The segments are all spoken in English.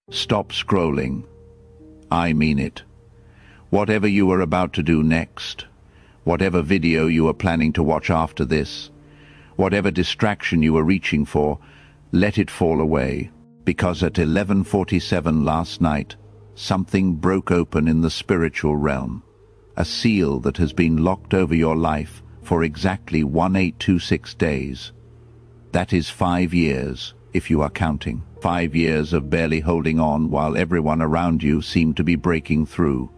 Stop scrolling. I mean it. Whatever you are about to do next, whatever video you are planning to watch after this, whatever distraction you are reaching for, let it fall away, because at 11:47 last night, something broke open in the spiritual realm, a seal that has been locked over your life for exactly 1826 days. That is 5 years, if you are counting. 5 years of barely holding on while everyone around you seemed to be breaking through.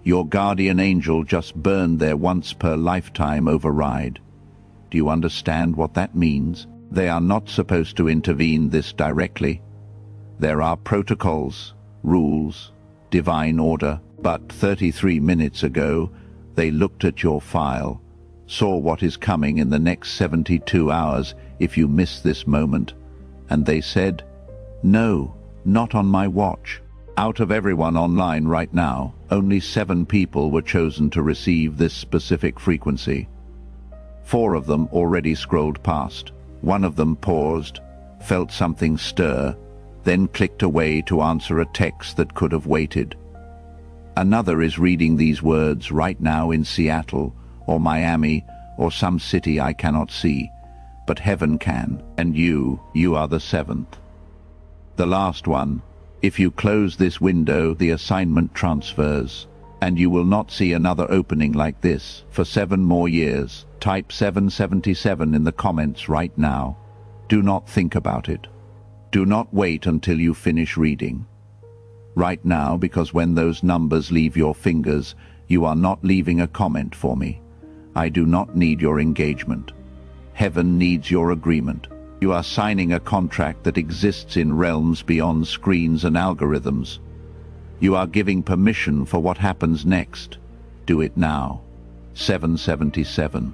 Your guardian angel just burned their once-per-lifetime override. Do you understand what that means? They are not supposed to intervene this directly. There are protocols, rules, divine order, but 33 minutes ago, they looked at your file, saw what is coming in the next 72 hours if you miss this moment, and they said, "No, not on my watch." Out of everyone online right now, only 7 people were chosen to receive this specific frequency. 4 of them already scrolled past. 1 of them paused, felt something stir, then clicked away to answer a text that could have waited. Another is reading these words right now in Seattle or Miami or some city I cannot see, but heaven can, and you are the 7th. The last one, if you close this window, the assignment transfers, and you will not see another opening like this for 7 more years. Type 777 in the comments right now. Do not think about it. Do not wait until you finish reading. Right now, because when those numbers leave your fingers, you are not leaving a comment for me. I do not need your engagement. Heaven needs your agreement. You are signing a contract that exists in realms beyond screens and algorithms. You are giving permission for what happens next. Do it now. 777.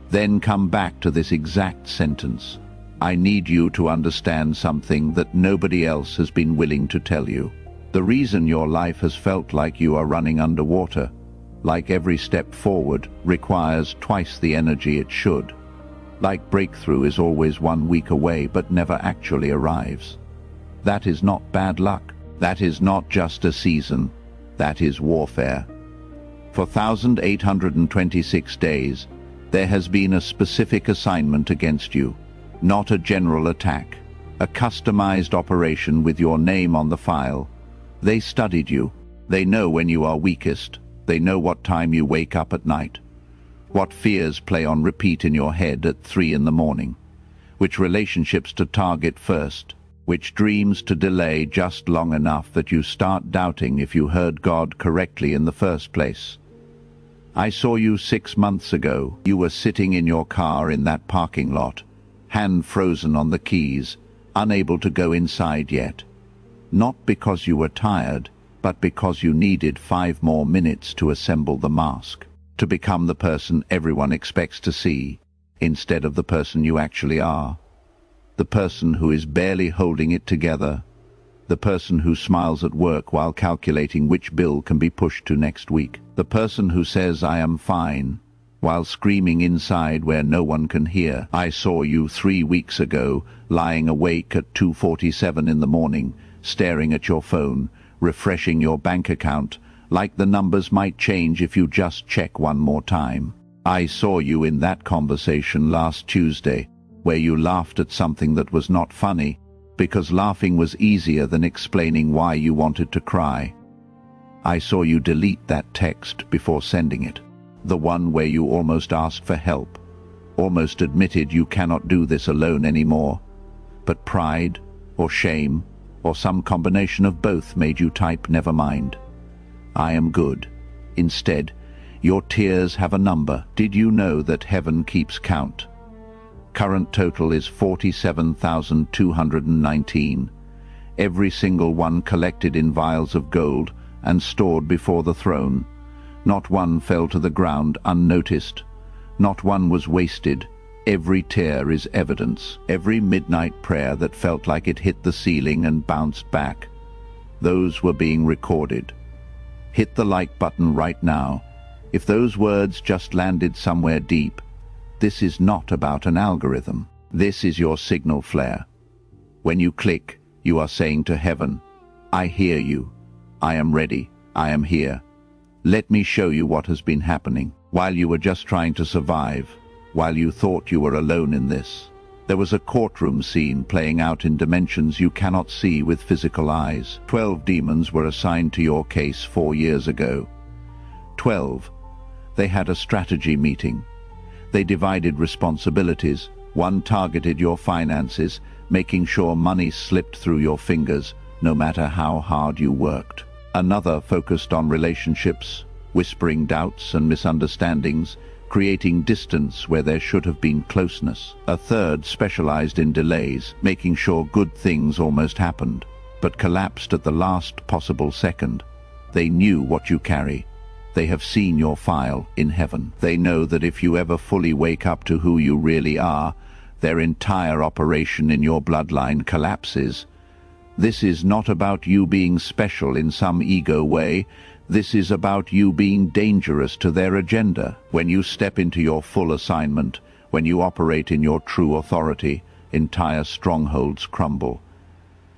Then come back to this exact sentence. I need you to understand something that nobody else has been willing to tell you. The reason your life has felt like you are running underwater, like every step forward requires twice the energy it should. Like breakthrough is always 1 week away but never actually arrives. That is not bad luck. That is not just a season. That is warfare. For 1826 days, there has been a specific assignment against you, not a general attack, a customized operation with your name on the file. They studied you. They know when you are weakest. They know what time you wake up at night, what fears play on repeat in your head at 3 in the morning, which relationships to target first, which dreams to delay just long enough that you start doubting if you heard God correctly in the first place. I saw you 6 months ago. You were sitting in your car in that parking lot, hand frozen on the keys, unable to go inside yet. Not because you were tired, but because you needed 5 more minutes to assemble the mask, to become the person everyone expects to see, instead of the person you actually are. The person who is barely holding it together. The person who smiles at work while calculating which bill can be pushed to next week. The person who says, "I am fine," while screaming inside where no one can hear. I saw you 3 weeks ago, lying awake at 2:47 in the morning, staring at your phone, refreshing your bank account, like the numbers might change if you just check one more time. I saw you in that conversation last Tuesday, where you laughed at something that was not funny, because laughing was easier than explaining why you wanted to cry. I saw you delete that text before sending it, the one where you almost asked for help, almost admitted you cannot do this alone anymore, but pride or shame or some combination of both made you type "never mind. I am good." Instead, your tears have a number. Did you know that heaven keeps count? Current total is 47,219. Every single one collected in vials of gold and stored before the throne. Not one fell to the ground unnoticed. Not one was wasted. Every tear is evidence. Every midnight prayer that felt like it hit the ceiling and bounced back. Those were being recorded. Hit the like button right now. If those words just landed somewhere deep, this is not about an algorithm. This is your signal flare. When you click, you are saying to heaven, I hear you. I am ready. I am here. Let me show you what has been happening. While you were just trying to survive, while you thought you were alone in this, there was a courtroom scene playing out in dimensions you cannot see with physical eyes. 12 demons were assigned to your case 4 years ago. 12. They had a strategy meeting. They divided responsibilities. One targeted your finances, making sure money slipped through your fingers, no matter how hard you worked. Another focused on relationships, whispering doubts and misunderstandings, creating distance where there should have been closeness. A third specialized in delays, making sure good things almost happened, but collapsed at the last possible second. They knew what you carry. They have seen your file in heaven. They know that if you ever fully wake up to who you really are, their entire operation in your bloodline collapses. This is not about you being special in some ego way. This is about you being dangerous to their agenda. When you step into your full assignment, when you operate in your true authority, entire strongholds crumble.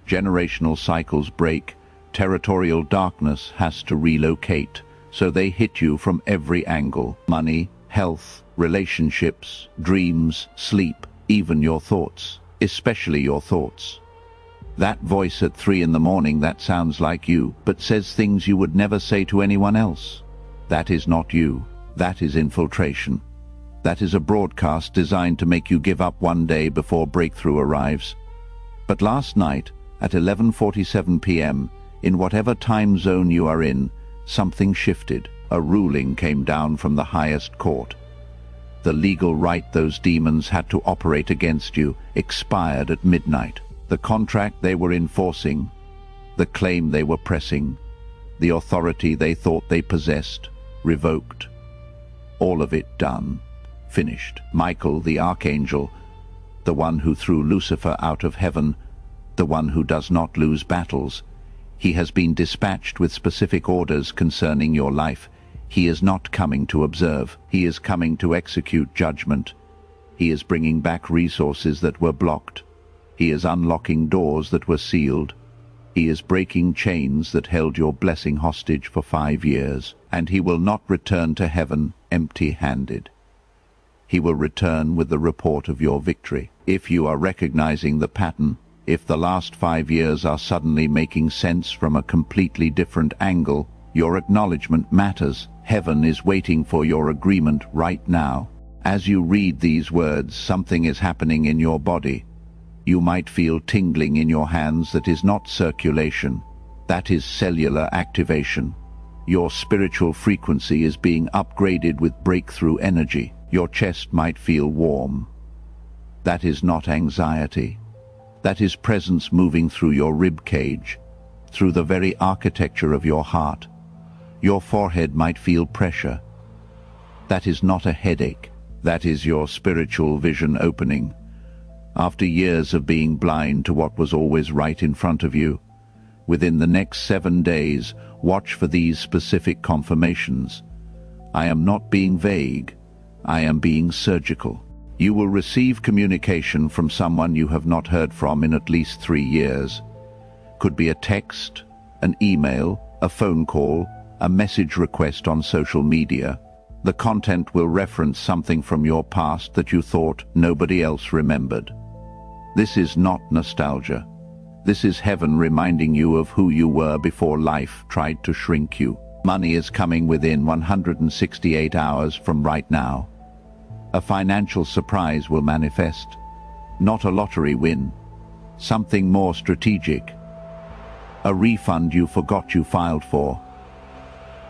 Generational cycles break. Territorial darkness has to relocate. So they hit you from every angle. Money, health, relationships, dreams, sleep, even your thoughts, especially your thoughts. That voice at 3 in the morning that sounds like you, but says things you would never say to anyone else. That is not you. That is infiltration. That is a broadcast designed to make you give up one day before breakthrough arrives. But last night, at 11:47 p.m., in whatever time zone you are in, something shifted. A ruling came down from the highest court. The legal right those demons had to operate against you expired at midnight. The contract they were enforcing, the claim they were pressing, the authority they thought they possessed, revoked. All of it done, finished. Michael, the archangel, the one who threw Lucifer out of heaven, the one who does not lose battles, he has been dispatched with specific orders concerning your life. He is not coming to observe. He is coming to execute judgment. He is bringing back resources that were blocked. He is unlocking doors that were sealed. He is breaking chains that held your blessing hostage for 5 years. And he will not return to heaven empty-handed. He will return with the report of your victory. If you are recognizing the pattern, if the last 5 years are suddenly making sense from a completely different angle, your acknowledgement matters. Heaven is waiting for your agreement right now. As you read these words, something is happening in your body. You might feel tingling in your hands. That is not circulation. That is cellular activation. Your spiritual frequency is being upgraded with breakthrough energy. Your chest might feel warm. That is not anxiety. That is presence moving through your rib cage, through the very architecture of your heart. Your forehead might feel pressure. That is not a headache. That is your spiritual vision opening. After years of being blind to what was always right in front of you, within the next 7 days, watch for these specific confirmations. I am not being vague. I am being surgical. You will receive communication from someone you have not heard from in at least 3 years. Could be a text, an email, a phone call, a message request on social media. The content will reference something from your past that you thought nobody else remembered. This is not nostalgia. This is heaven reminding you of who you were before life tried to shrink you. Money is coming within 168 hours from right now. A financial surprise will manifest. Not a lottery win. Something more strategic. A refund you forgot you filed for.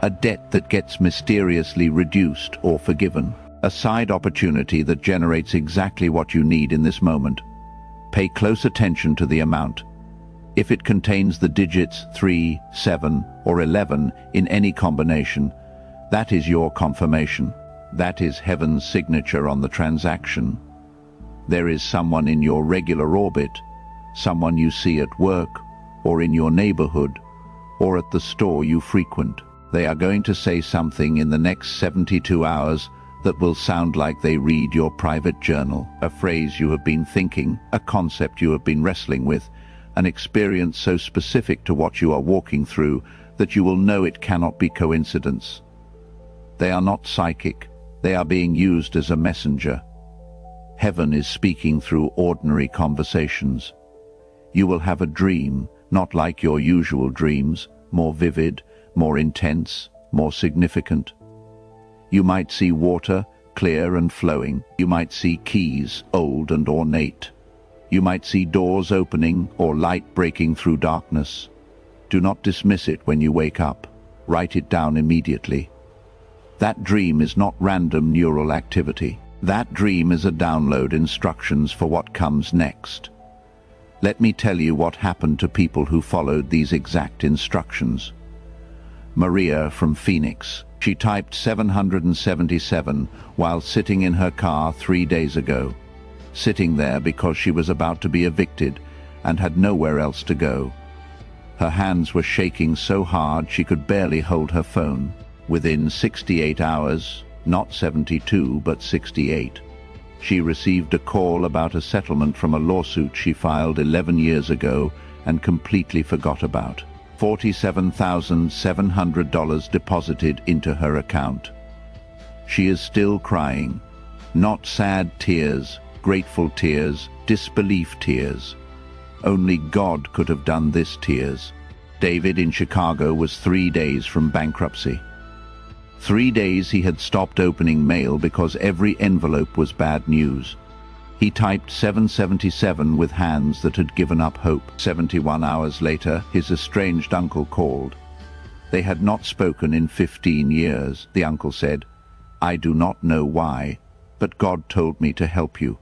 A debt that gets mysteriously reduced or forgiven. A side opportunity that generates exactly what you need in this moment. Pay close attention to the amount. If it contains the digits 3, 7, or 11 in any combination, that is your confirmation. That is heaven's signature on the transaction. There is someone in your regular orbit, someone you see at work, or in your neighborhood, or at the store you frequent. They are going to say something in the next 72 hours that will sound like they read your private journal, a phrase you have been thinking, a concept you have been wrestling with, an experience so specific to what you are walking through that you will know it cannot be coincidence. They are not psychic, they are being used as a messenger. Heaven is speaking through ordinary conversations. You will have a dream, not like your usual dreams, more vivid, more intense, more significant. You might see water, clear and flowing. You might see keys, old and ornate. You might see doors opening or light breaking through darkness. Do not dismiss it when you wake up. Write it down immediately. That dream is not random neural activity. That dream is a download instructions for what comes next. Let me tell you what happened to people who followed these exact instructions. Maria from Phoenix. She typed 777 while sitting in her car 3 days ago. Sitting there because she was about to be evicted and had nowhere else to go. Her hands were shaking so hard she could barely hold her phone. Within 68 hours, not 72 but 68, she received a call about a settlement from a lawsuit she filed 11 years ago and completely forgot about. $47,700 deposited into her account. She is still crying. Not sad tears, grateful tears, disbelief tears. Only God could have done this tears. David in Chicago was 3 days from bankruptcy. 3 days he had stopped opening mail because every envelope was bad news. He typed 777 with hands that had given up hope. 71 hours later, his estranged uncle called. They had not spoken in 15 years. The uncle said, "I do not know why, but God told me to help you."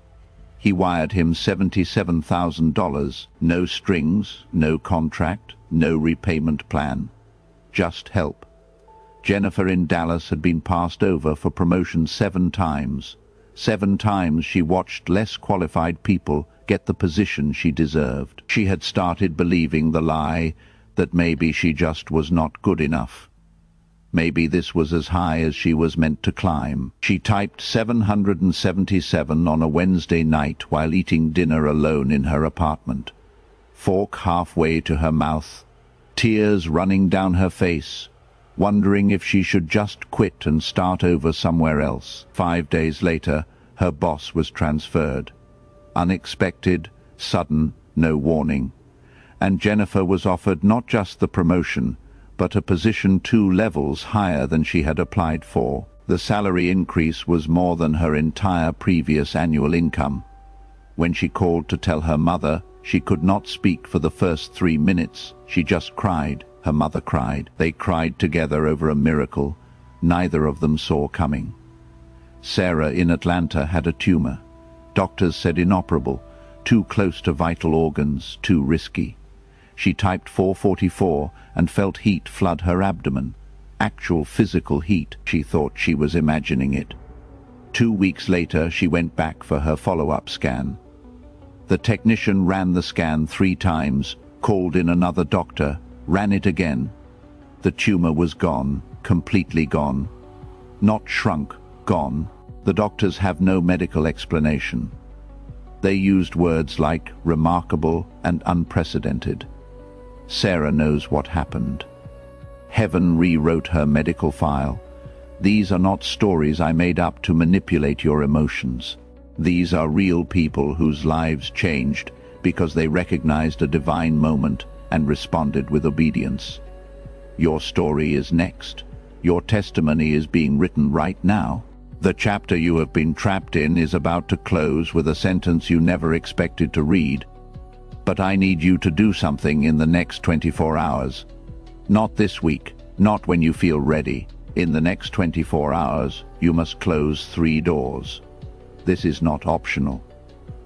He wired him $77,000, no strings, no contract, no repayment plan. Just help. Jennifer in Dallas had been passed over for promotion 7 times. 7 times she watched less qualified people get the position she deserved. She had started believing the lie that maybe she just was not good enough. Maybe this was as high as she was meant to climb. She typed 777 on a Wednesday night while eating dinner alone in her apartment. Fork halfway to her mouth, tears running down her face, wondering if she should just quit and start over somewhere else. 5 days later, her boss was transferred. Unexpected, sudden, no warning. And Jennifer was offered not just the promotion, but a position 2 levels higher than she had applied for. The salary increase was more than her entire previous annual income. When she called to tell her mother, she could not speak for the first 3 minutes. She just cried. Her mother cried. They cried together over a miracle neither of them saw coming. Sarah in Atlanta had a tumor. Doctors said inoperable, too close to vital organs, too risky. She typed 444 and felt heat flood her abdomen. Actual physical heat. She thought she was imagining it. 2 weeks later, she went back for her follow-up scan. The technician ran the scan 3 times, called in another doctor, ran it again. The tumor was gone, completely gone. Not shrunk, gone. The doctors have no medical explanation. They used words like remarkable and unprecedented. Sarah knows what happened. Heaven rewrote her medical file. These are not stories I made up to manipulate your emotions. These are real people whose lives changed because they recognized a divine moment and responded with obedience. Your story is next. Your testimony is being written right now. The chapter you have been trapped in is about to close with a sentence you never expected to read. But I need you to do something in the next 24 hours. Not this week, not when you feel ready. In the next 24 hours, you must close 3 doors. This is not optional.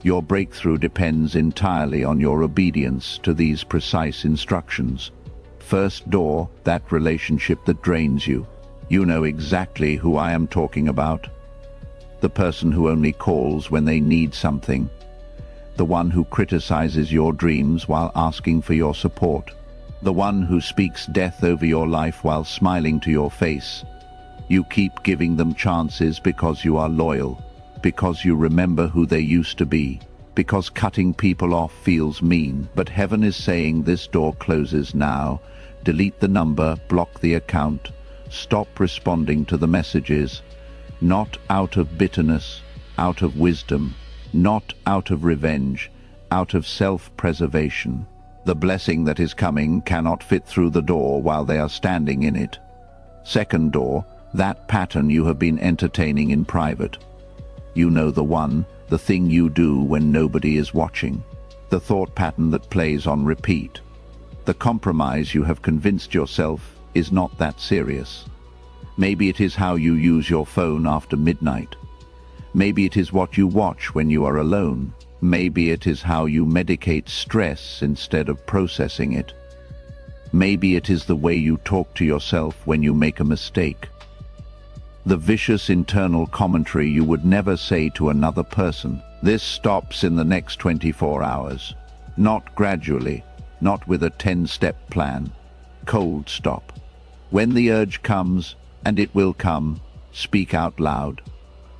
Your breakthrough depends entirely on your obedience to these precise instructions. First door, that relationship that drains you. You know exactly who I am talking about. The person who only calls when they need something. The one who criticizes your dreams while asking for your support. The one who speaks death over your life while smiling to your face. You keep giving them chances because you are loyal, because you remember who they used to be, because cutting people off feels mean, but heaven is saying this door closes now. Delete the number, block the account, stop responding to the messages, not out of bitterness, out of wisdom, not out of revenge, out of self-preservation. The blessing that is coming cannot fit through the door while they are standing in it. Second door, that pattern you have been entertaining in private. You know the one, the thing you do when nobody is watching. The thought pattern that plays on repeat. The compromise you have convinced yourself is not that serious. Maybe it is how you use your phone after midnight. Maybe it is what you watch when you are alone. Maybe it is how you medicate stress instead of processing it. Maybe it is the way you talk to yourself when you make a mistake. The vicious internal commentary you would never say to another person. This stops in the next 24 hours. Not gradually, not with a 10-step plan. Cold stop. When the urge comes, and it will come, speak out loud.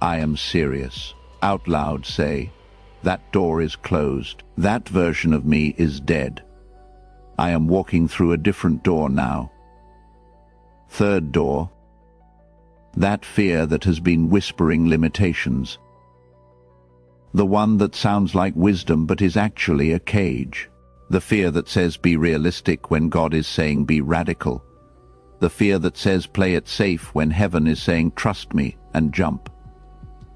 I am serious. Out loud say, that door is closed. That version of me is dead. I am walking through a different door now. Third door. That fear that has been whispering limitations. The one that sounds like wisdom but is actually a cage. The fear that says be realistic when God is saying be radical. The fear that says play it safe when heaven is saying trust me and jump.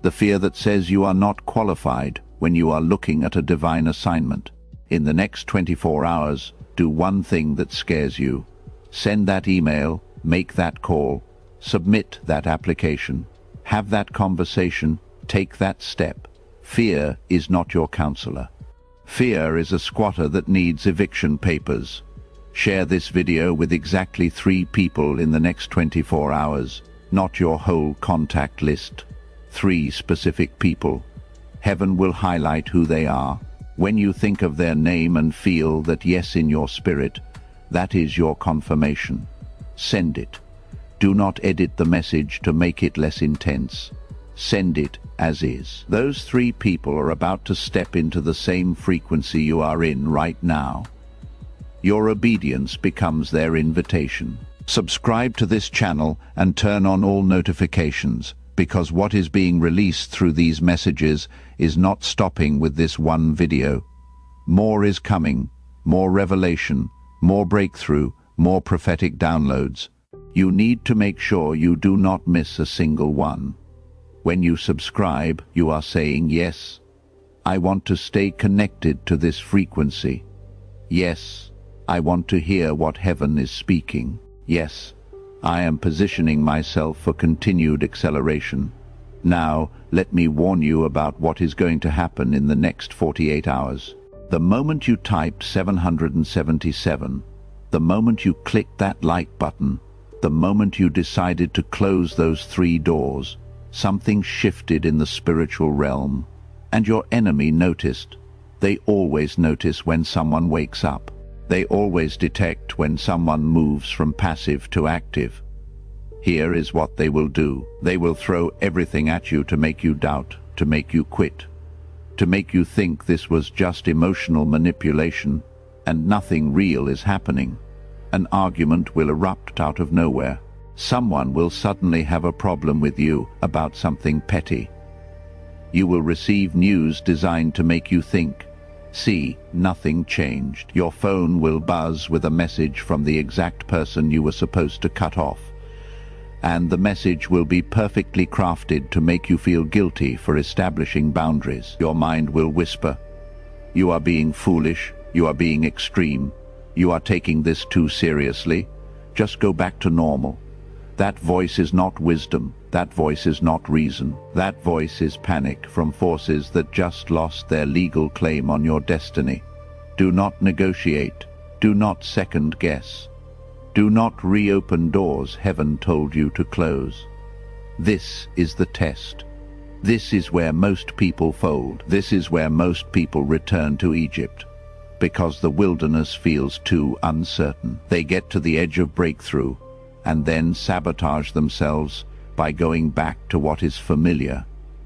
The fear that says you are not qualified when you are looking at a divine assignment. In the next 24 hours, do one thing that scares you. Send that email, make that call, submit that application, have that conversation, take that step. Fear is not your counselor. Fear is a squatter that needs eviction papers. Share this video with exactly 3 people in the next 24 hours, not your whole contact list. 3 specific people. Heaven will highlight who they are. When you think of their name and feel that yes in your spirit, that is your confirmation. Send it. Do not edit the message to make it less intense. Send it as is. Those 3 people are about to step into the same frequency you are in right now. Your obedience becomes their invitation. Subscribe to this channel and turn on all notifications, because what is being released through these messages is not stopping with this one video. More is coming, more revelation, more breakthrough, more prophetic downloads. You need to make sure you do not miss a single one. When you subscribe, you are saying, yes, I want to stay connected to this frequency. Yes, I want to hear what heaven is speaking. Yes, I am positioning myself for continued acceleration. Now, let me warn you about what is going to happen in the next 48 hours. The moment you typed 777, the moment you clicked that like button, the moment you decided to close those 3 doors, something shifted in the spiritual realm, and your enemy noticed. They always notice when someone wakes up. They always detect when someone moves from passive to active. Here is what they will do. They will throw everything at you to make you doubt, to make you quit, to make you think this was just emotional manipulation and nothing real is happening. An argument will erupt out of nowhere. Someone will suddenly have a problem with you about something petty. You will receive news designed to make you think, see, nothing changed. Your phone will buzz with a message from the exact person you were supposed to cut off. And the message will be perfectly crafted to make you feel guilty for establishing boundaries. Your mind will whisper, you are being foolish, you are being extreme, you are taking this too seriously, just go back to normal. That voice is not wisdom, that voice is not reason, that voice is panic from forces that just lost their legal claim on your destiny. Do not negotiate, do not second guess. Do not reopen doors heaven told you to close. This is the test. This is where most people fold. This is where most people return to Egypt. Because the wilderness feels too uncertain. They get to the edge of breakthrough and then sabotage themselves by going back to what is familiar.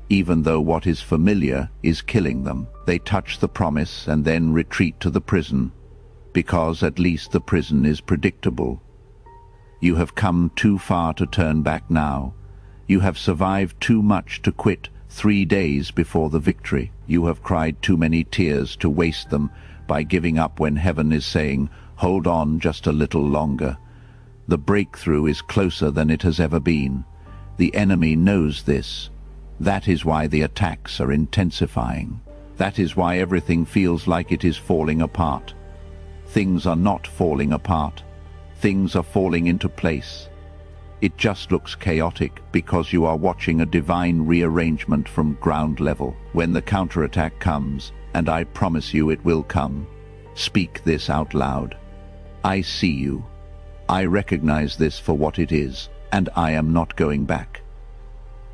even though what is familiar is killing them. They touch the promise and then retreat to the prison, because at least the prison is predictable. You have come too far to turn back now. You have survived too much to quit 3 days before the victory. You have cried too many tears to waste them by giving up when heaven is saying, hold on just a little longer. The breakthrough is closer than it has ever been. The enemy knows this. That is why the attacks are intensifying. That is why everything feels like it is falling apart. Things are not falling apart. Things are falling into place. It just looks chaotic because you are watching a divine rearrangement from ground level. When the counterattack comes, and I promise you it will come, speak this out loud. I see you. I recognize this for what it is, and I am not going back.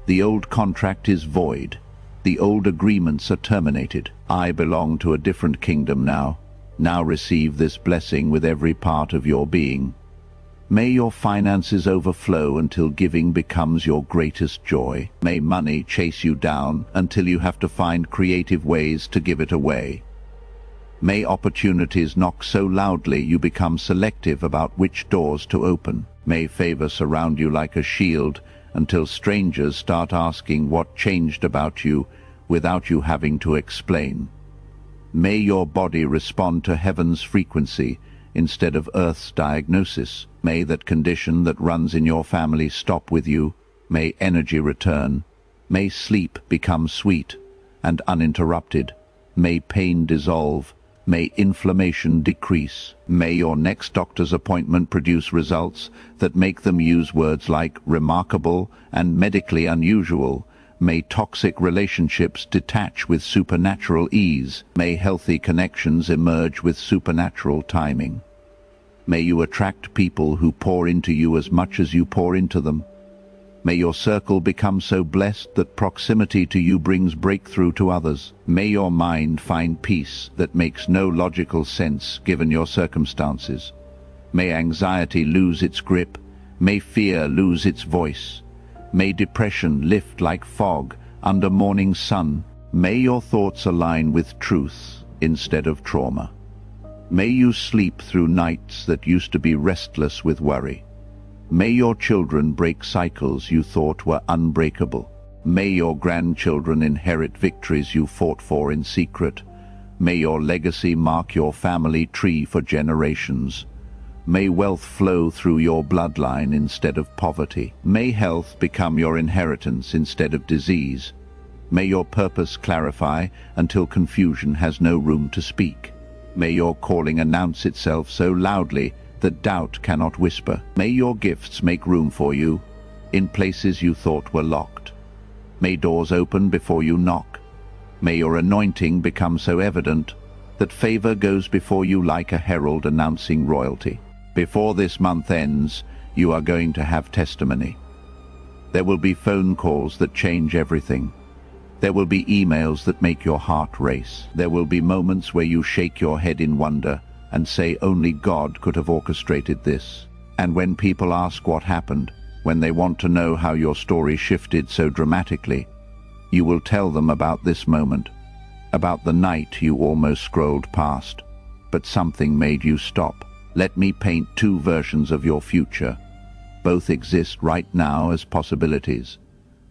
The old contract is void. The old agreements are terminated. I belong to a different kingdom now. Now receive this blessing with every part of your being. May your finances overflow until giving becomes your greatest joy. May money chase you down until you have to find creative ways to give it away. May opportunities knock so loudly you become selective about which doors to open. May favor surround you like a shield until strangers start asking what changed about you without you having to explain. May your body respond to heaven's frequency instead of earth's diagnosis. May that condition that runs in your family stop with you. May energy return. May sleep become sweet and uninterrupted. May pain dissolve. May inflammation decrease. May your next doctor's appointment produce results that make them use words like remarkable and medically unusual. May toxic relationships detach with supernatural ease. May healthy connections emerge with supernatural timing. May you attract people who pour into you as much as you pour into them. May your circle become so blessed that proximity to you brings breakthrough to others. May your mind find peace that makes no logical sense given your circumstances. May anxiety lose its grip. May fear lose its voice. May depression lift like fog under morning sun. May your thoughts align with truth instead of trauma. May you sleep through nights that used to be restless with worry. May your children break cycles you thought were unbreakable. May your grandchildren inherit victories you fought for in secret. May your legacy mark your family tree for generations. May wealth flow through your bloodline instead of poverty. May health become your inheritance instead of disease. May your purpose clarify until confusion has no room to speak. May your calling announce itself so loudly that doubt cannot whisper. May your gifts make room for you in places you thought were locked. May doors open before you knock. May your anointing become so evident that favor goes before you like a herald announcing royalty. Before this month ends, you are going to have testimony. There will be phone calls that change everything. There will be emails that make your heart race. There will be moments where you shake your head in wonder and say only God could have orchestrated this. And when people ask what happened, when they want to know how your story shifted so dramatically, you will tell them about this moment, about the night you almost scrolled past, but something made you stop. Let me paint 2 versions of your future. Both exist right now as possibilities.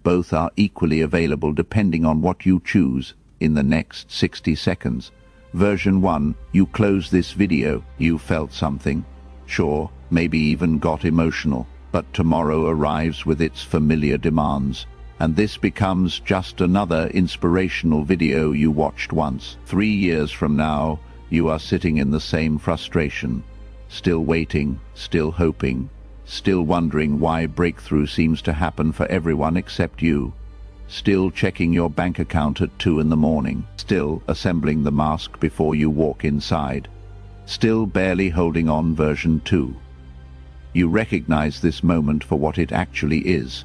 Both are equally available depending on what you choose in the next 60 seconds. Version 1, you close this video, you felt something. Sure, maybe even got emotional. But tomorrow arrives with its familiar demands, and this becomes just another inspirational video you watched once. 3 years from now, you are sitting in the same frustration, still waiting, still hoping, still wondering why breakthrough seems to happen for everyone except you. Still checking your bank account at 2 in the morning. Still assembling the mask before you walk inside. Still barely holding on version 2. You recognize this moment for what it actually is.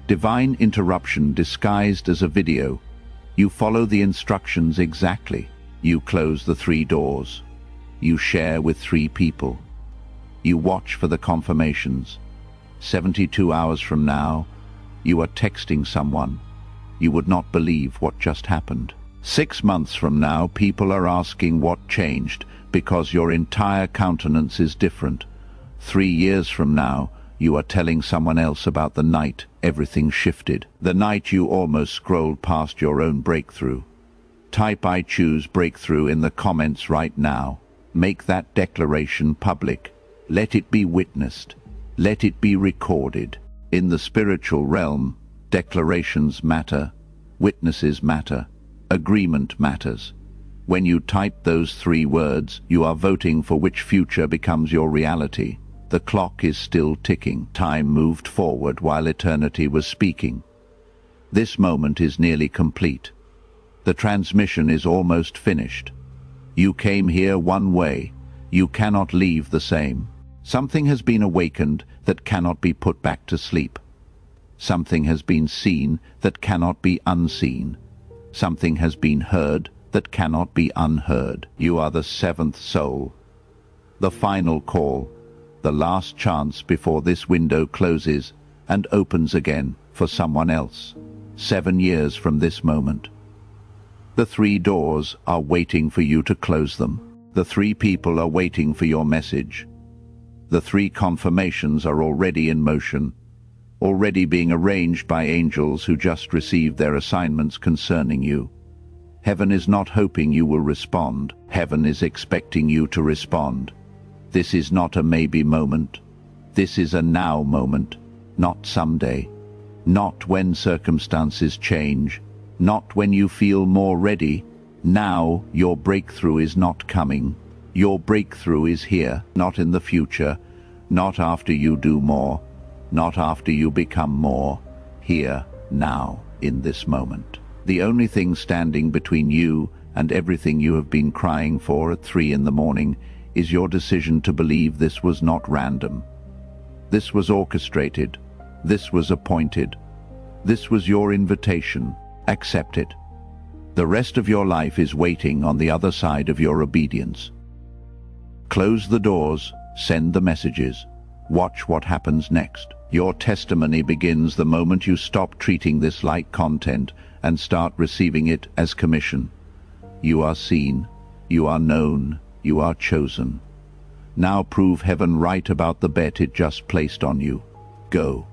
Divine interruption disguised as a video. You follow the instructions exactly. You close the 3 doors. You share with 3 people. You watch for the confirmations. 72 hours from now, you are texting someone. you would not believe what just happened. 6 months from now, people are asking what changed, because your entire countenance is different. 3 years from now, you are telling someone else about the night everything shifted. The night you almost scrolled past your own breakthrough. Type "I choose breakthrough" in the comments right now. Make that declaration public. Let it be witnessed. Let it be recorded. In the spiritual realm, declarations matter, witnesses matter, agreement matters. When you type those 3 words, you are voting for which future becomes your reality. The clock is still ticking. Time moved forward while eternity was speaking. This moment is nearly complete. The transmission is almost finished. You came here one way. You cannot leave the same. Something has been awakened that cannot be put back to sleep. Something has been seen that cannot be unseen. Something has been heard that cannot be unheard. You are the 7th soul. The final call. The last chance before this window closes and opens again for someone else. 7 years from this moment. The 3 doors are waiting for you to close them. The 3 people are waiting for your message. The 3 confirmations are already in motion, already being arranged by angels who just received their assignments concerning you. Heaven is not hoping you will respond. Heaven is expecting you to respond. This is not a maybe moment. This is a now moment, not someday. Not when circumstances change, not when you feel more ready. Now your breakthrough is not coming. Your breakthrough is here, not in the future, not after you do more, not after you become more. Here, now, in this moment. The only thing standing between you and everything you have been crying for at 3 in the morning is your decision to believe this was not random. This was orchestrated. This was appointed. This was your invitation. Accept it. The rest of your life is waiting on the other side of your obedience. Close the doors, send the messages. Watch what happens next. Your testimony begins the moment you stop treating this like content and start receiving it as commission. You are seen. You are known. You are chosen. Now prove heaven right about the bet it just placed on you. Go.